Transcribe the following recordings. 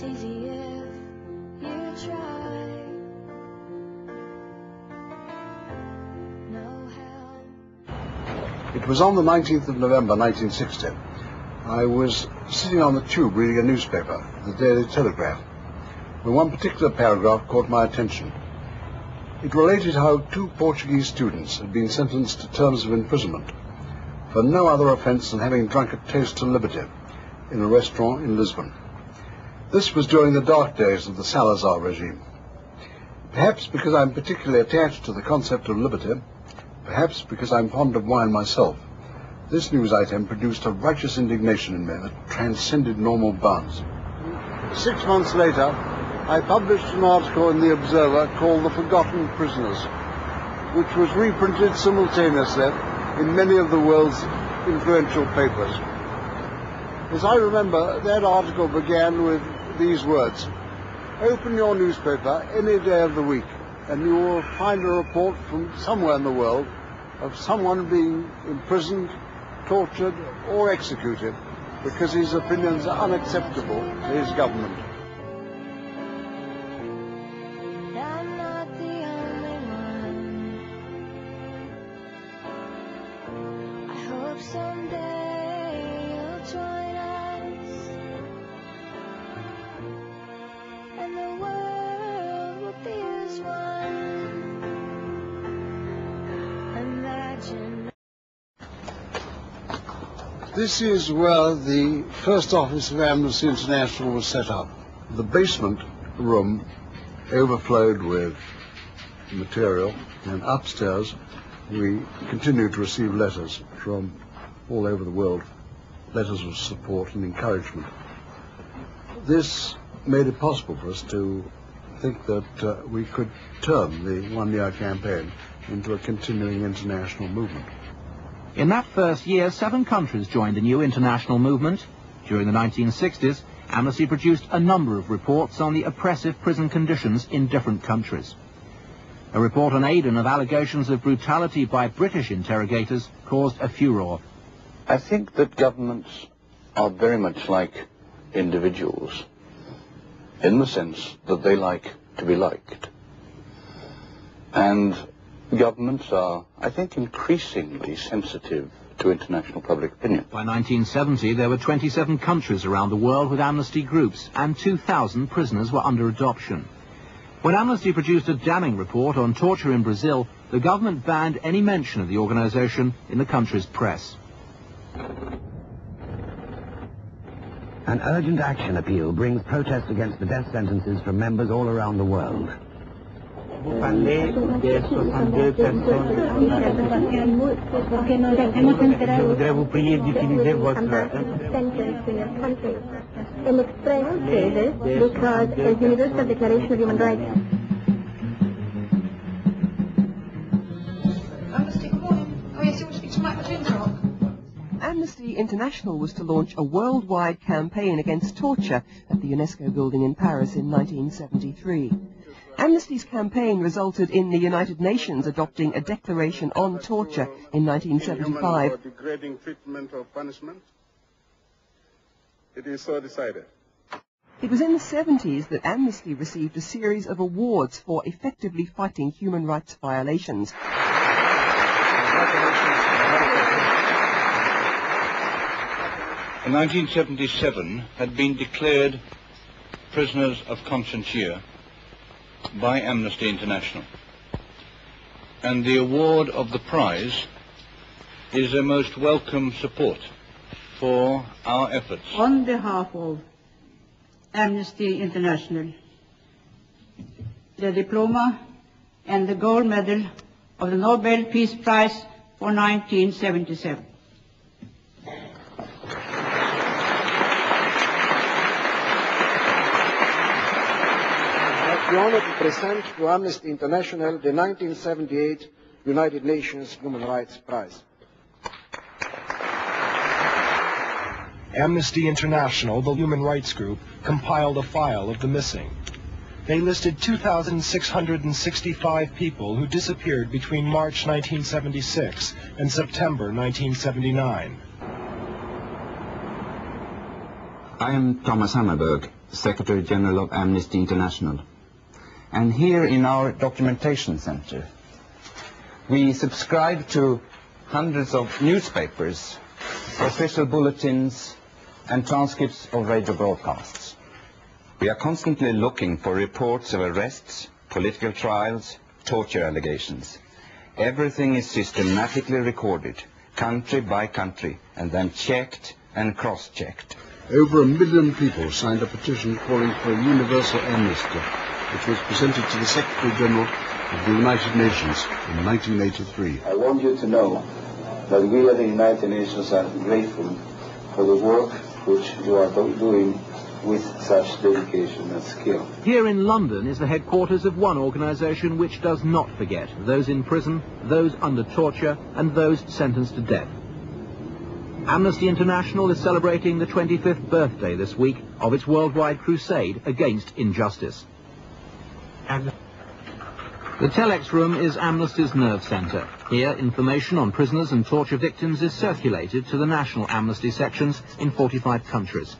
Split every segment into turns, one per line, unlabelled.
It's easy if you try. No help.
It was on the 19th of November 1960. I was sitting on the tube reading a newspaper, the Daily Telegraph, when one particular paragraph caught my attention. It related how 2 Portuguese students had been sentenced to terms of imprisonment for no other offence than having drunk a toast to liberty in a restaurant in Lisbon. This was during the dark days of the Salazar regime. Perhaps because I'm particularly attached to the concept of liberty, perhaps because I'm fond of wine myself, this news item produced a righteous indignation in me that transcended normal bounds. 6 months later, I published an article in the Observer called The Forgotten Prisoners, which was reprinted simultaneously in many of the world's influential papers. As I remember, that article began with these words: "Open your newspaper any day of the week and you will find a report from somewhere in the world of someone being imprisoned, tortured or executed because his opinions are unacceptable to his government."
I'm not the only one. I hope someday you'll join us, and the world will be as one. Imagine.
This is where the first office of Amnesty International was set up. The basement room overflowed with material, and upstairs we continued to receive letters from all over the world, letters of support and encouragement. This made it possible for us to think that we could turn the one-year campaign into a continuing international movement.
In that first year, 7 countries joined the new international movement. During the 1960s, Amnesty produced a number of reports on the oppressive prison conditions in different countries. A report on Aden of allegations of brutality by British interrogators caused a furore.
I think that governments are very much like individuals, in the sense that they like to be liked. And governments are, I think, increasingly sensitive to international public opinion.
By 1970, there were 27 countries around the world with amnesty groups, and 2,000 prisoners were under adoption. When Amnesty produced a damning report on torture in Brazil, the government banned any mention of the organization in the country's press.
An urgent action appeal brings protests against the death sentences from members all around the world.
Vous parlez des 62 personnes. Je voudrais vous prier d'utiliser votre...
In express cases, because the Universal Declaration of Human Rights.
Amnesty, good morning. Oh yes, you want to speak to Michael Gintrock?
Amnesty International was to launch a worldwide campaign against torture at the UNESCO building in Paris in 1973. Amnesty's campaign resulted in the United Nations adopting a declaration on torture in 1975.
Degrading treatment or punishment. It is so decided.
It was in the 70s that Amnesty received a series of awards for effectively fighting human rights violations.
In 1977 had been declared prisoners of conscience by Amnesty International. And the award of the prize is a most welcome support for our efforts.
On behalf of Amnesty International, the diploma and the gold medal of the Nobel Peace Prize for 1977.
The honor to present to Amnesty International the 1978 United Nations Human Rights Prize.
Amnesty International, the human rights group, compiled a file of the missing. They listed 2,665 people who disappeared between March 1976 and September 1979.
I am Thomas Hammerberg, Secretary General of Amnesty International. And here in our documentation center, we subscribe to hundreds of newspapers, official bulletins, and transcripts of radio broadcasts. We are constantly looking for reports of arrests, political trials, torture allegations. Everything is systematically recorded, country by country, and then checked and cross-checked.
Over 1 million people signed a petition calling for a universal amnesty, which was presented to the Secretary General of the United Nations in 1983.
I want you to know that we at the United Nations are grateful for the work which you are doing with such dedication and skill.
Here in London is the headquarters of one organisation which does not forget those in prison, those under torture, and those sentenced to death. Amnesty International is celebrating the 25th birthday this week of its worldwide crusade against injustice. The Telex room is Amnesty's nerve centre. Here, information on prisoners and torture victims is circulated to the national amnesty sections in 45 countries.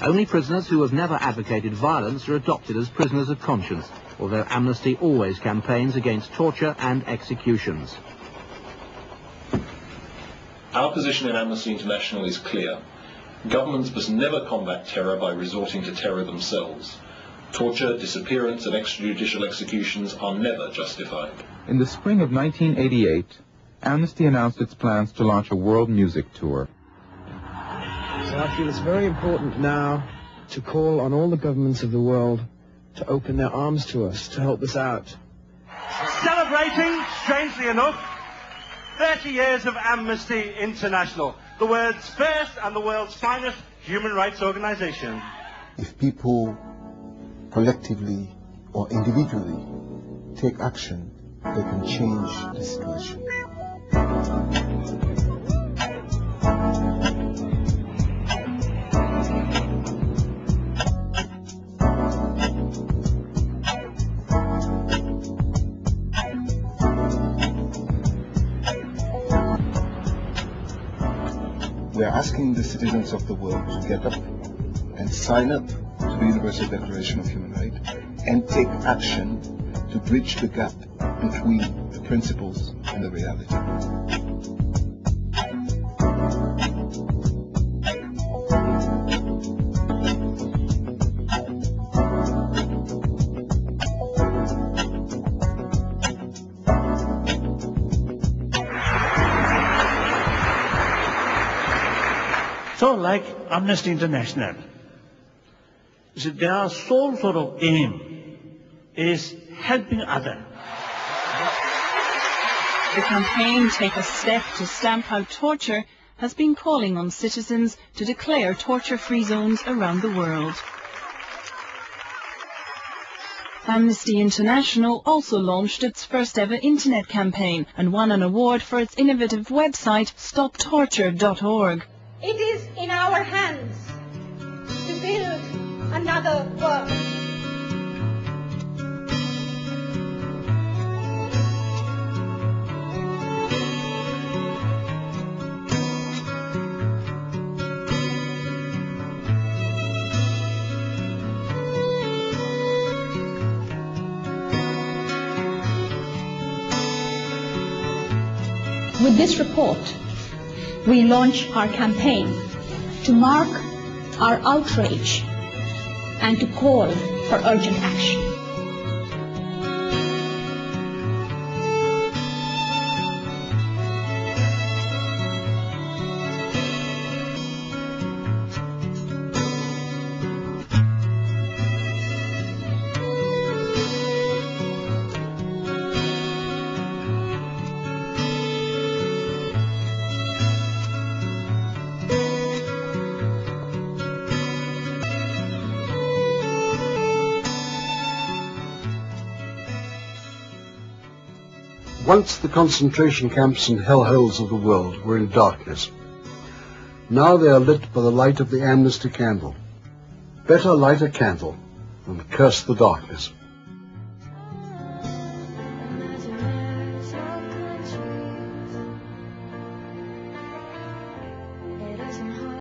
Only prisoners who have never advocated violence are adopted as prisoners of conscience, although Amnesty always campaigns against torture and executions.
Our position in Amnesty International is clear. Governments must never combat terror by resorting to terror themselves. Torture, disappearance and extrajudicial executions are never justified.
In the spring of 1988, Amnesty announced its plans to launch a world music tour.
So I feel it's very important now to call on all the governments of the world to open their arms to us, to help us out.
Celebrating, strangely enough, 30 years of Amnesty International, the world's first and the world's finest human rights organization.
If people collectively or individually take action, they can change the situation. We are asking the citizens of the world to get up and sign up to the Universal Declaration of Human Rights and take action to bridge the gap between the principles and the reality.
So like Amnesty International, their sole sort of aim is helping others.
The campaign Take a Step to Stamp Out Torture has been calling on citizens to declare torture-free zones around the world. Amnesty International also launched its first ever internet campaign and won an award for its innovative website stoptorture.org.
It is in our hands to build another world.
With this report, we launch our campaign to mark our outrage and to call for urgent action.
Once the concentration camps and hellholes of the world were in darkness. Now they are lit by the light of the amnesty candle. Better light a candle than curse the darkness.